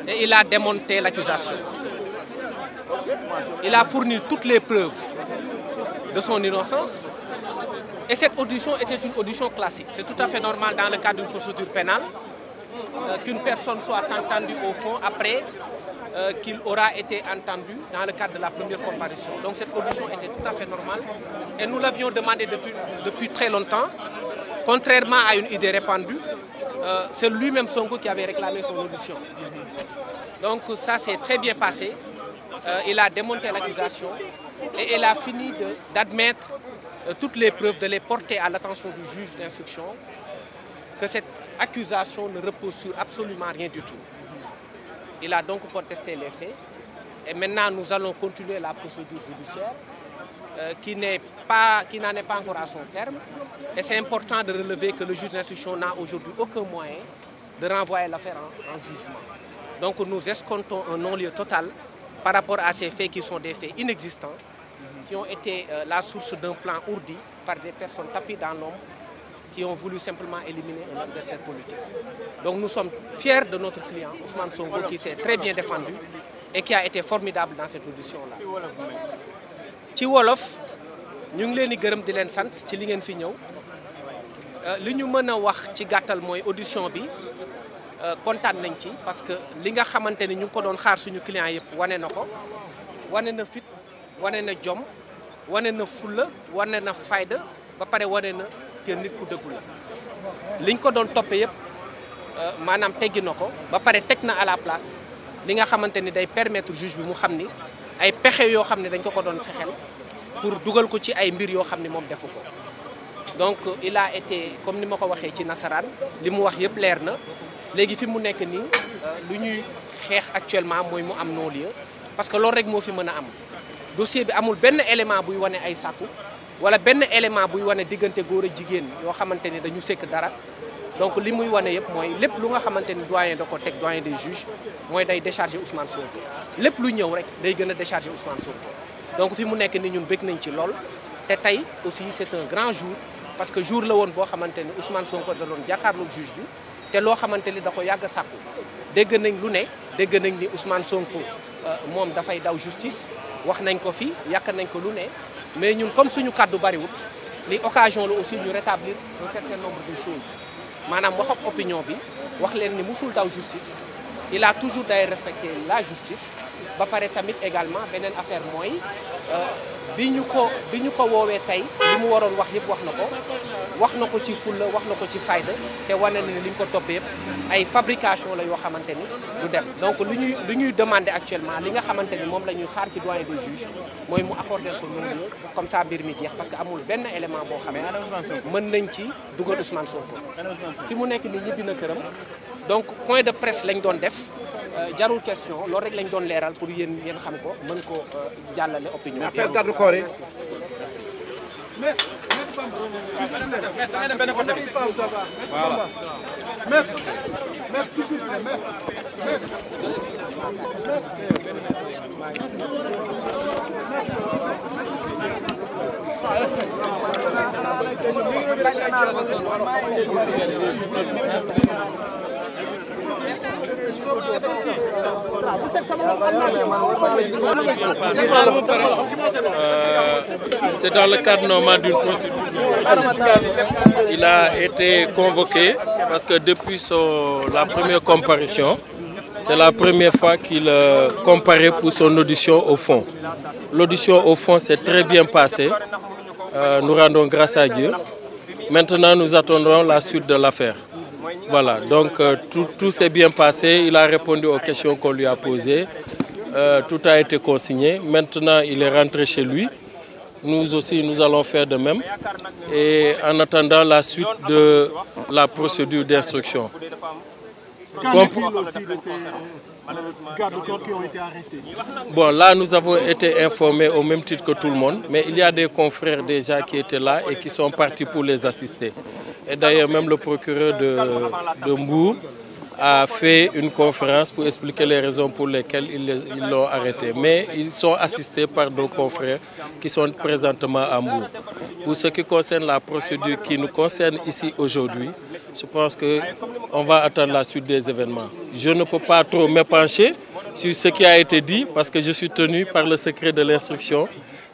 et il a démonté l'accusation. Il a fourni toutes les preuves de son innocence. Et cette audition était une audition classique. C'est tout à fait normal dans le cadre d'une procédure pénale qu'une personne soit entendue au fond après qu'il aura été entendu dans le cadre de la première comparution. Donc cette audition était tout à fait normale et nous l'avions demandé depuis très longtemps. Contrairement à une idée répandue, c'est lui-même Sonko qui avait réclamé son audition. Donc ça s'est très bien passé. Il a démonté l'accusation et il a fini d'admettre toutes les preuves, de les porter à l'attention du juge d'instruction, que cette accusation ne repose sur absolument rien du tout. Il a donc contesté les faits et maintenant nous allons continuer la procédure judiciaire qui n'en est pas encore à son terme. Et c'est important de relever que le juge d'instruction n'a aujourd'hui aucun moyen de renvoyer l'affaire en jugement. Donc nous escomptons un non-lieu total par rapport à ces faits qui sont des faits inexistants, qui ont été la source d'un plan ourdi par des personnes tapis dans l'ombre qui ont voulu simplement éliminer un adversaire politique. Donc nous sommes fiers de notre client, Ousmane Sonko, qui s'est très bien défendu et qui a été formidable dans cette audition-là. Ci wolof ñu ngi leen di gërëm di leen sant ci li ngeen fi ñëw li ñu mën a wax ci gàttal mooy audition bi kontaan nañ ci parce que li nga xamante ni ñu ngi ko doon xaar suñu client yëpp wane na ko, wane na fit, wane na jom, wane na fulla, wane na fayda, ba pare wane na que nit ku dëggu la. liñ ko doon toppee yëpp maanaam teggi na ko ba pare teg na à la place li nga xamante ni day permettre juge bi mu xam ni ay pexe yoo xam ne dañ ko doon fexeel pour dugal ko ci ay mbir yoo xam ne moom defu ko. Donc il a été comme ni ma ko waxee ci nasaraan li mu wax yëpp leer na léegi fi mu nekk nii lu ñuy xeex actuellement mooy mu am non-lieu parce que loolu rek moo fi mën a am dossier bi amul benn élément buy wane ay sàkku wala benn élément buy wane diggante góor ak jigéen yoo xamante ni dañu sekk dara. Donc li muy wane yëpp mooy lépp lu nga xamante ni doyen da ko teg doyen des juges mooy day décharger Ousmane Sonko lépp lu ñëw rek day gën a décharger Ousmane Sonko. Donc fi mu nekk ni ñun bëgg nañ ci lool te tey aussi c'est un grand jour parce que jour la woon boo xamante ni Ousmane Sonko da doon jàkkaarloog juge bi te loo xamante ni da ko yàgg a sàkku dégg nañ lu ne dégg nañ ni Ousmane Sonko moom dafay daw justice wax nañ ko fi yàq nañ ko lu ne mais ñun comme suñu kàddu bariwut li occasion la aussi ñu rétablir un certain nombre de choses maanaam wax ak opinion bi wax leen ni musul daw justice il a toujours day respecté la justice ba pare tamit également beneen affaire mooy bi ñu ko woowee tey li mu waroon wax yëpp wax na ko ci fulla wax na ko ci fayda te wane na ne li ñu ko toppee yëpp ay fabrication la yoo xamante ni du dem. Donc lu ñuy demander actuellement li nga xamante ni moom la ñuy xaar ci doyen des juges mooy mu accorder ko non-lieu comme ça mbir mi jeex parce que amul benn élément boo xam ne mën nañ ci dugal Ousmane Sonko. fi mu nekk nii ñibbi na këram donc point de presse lañ doon def. jarul question loolu rek lañ doon leeral pour yéen xam ko mën ko jàllale opinion. affaire garde corps yi. Voilà. Merci. C'est dans le cadre normal d'une procédure. Il a été convoqué parce que depuis la première comparution, c'est la première fois qu'il comparait pour son audition au fond. L'audition au fond s'est très bien passée. Nous rendons grâce à Dieu. Maintenant, nous attendons la suite de l'affaire. Voilà, donc tout s'est bien passé. Il a répondu aux questions qu'on lui a posées. Tout a été consigné. Maintenant, il est rentré chez lui. Nous aussi, nous allons faire de même. Et en attendant la suite de la procédure d'instruction. Garde-corps qui ont été arrêtés. Bon, là, nous avons été informés au même titre que tout le monde, mais il y a des confrères déjà qui étaient là et qui sont partis pour les assister. Et d'ailleurs, même le procureur de Mbour a fait une conférence pour expliquer les raisons pour lesquelles ils l'ont arrêté. Mais ils sont assistés par nos confrères qui sont présentement à Mbour. Pour ce qui concerne la procédure qui nous concerne ici aujourd'hui, je pense que on va attendre la suite des événements. Je ne peux pas trop m'épancher sur ce qui a été dit parce que je suis tenu par le secret de l'instruction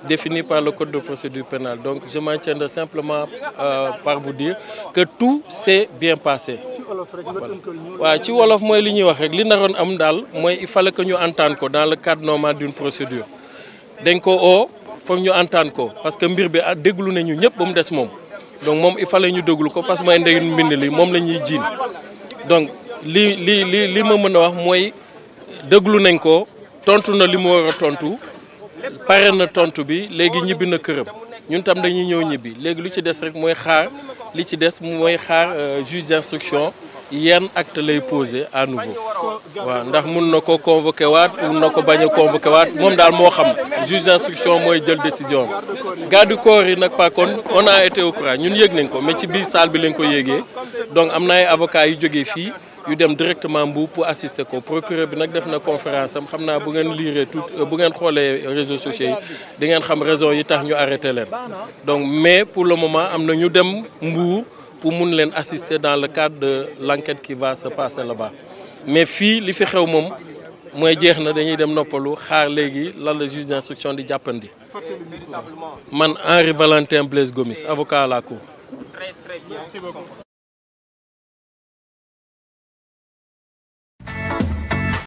défini par le code de procédure pénale. Donc je m'en tiendrai simplement par vous dire que tout s'est bien passé. Voilà. Ci wolof mooy li ñuy wax rek li naroon am daal mooy il fallait que ñu entendre ko dans le cadre normal d'une procédure. dañ ko oo foog ñu entendre ko parce que mbir bi déglu nañu ñëpp ba mu des moom donc moom il fallait ñu déglu ko parce que mooy ndey mbind li moom la ñuy jiin donc li ma mën a wax mooy déglu nañ ko tontu na li mu war a tontu. pare na tontu bi léegi ñibbi na këram ñun tam dañuy ñëw ñibbi léegi lu ci des rek mooy xaar li ci des mooy xaar juge d'instruction yan acte lay poser à nouveau waaw ndax mun na ko convoqué waat mun na ko bañ a convoqué waat moom daal moo xam juge d'instruction mooy jël décision bi. garde du corps yi nag par contre on a été au courant ñun yëg nañ ko mais ci biir salle bi lañ ko yéegee donc am na ay avocats yu jógee fii. yu dem directement Mbour pour assister ko procureur bi nag def na conférence am xam naa bu ngeen lire tout bu ngeen xoolee réseaux sociaux yi di ngeen xam raison yi tax ñu arrêté leen donc mais pour le moment am na ñu dem Mbour pour mun leen assister dans le cadre de l'enquête qui va se passer là-bas mais fii li fi xew moom mooy jeex na dañuy dem noppalu xaar léegi lan la juge d'instruction di jàppandi man Henri Valentin Blaise Gomis avocat à la cour.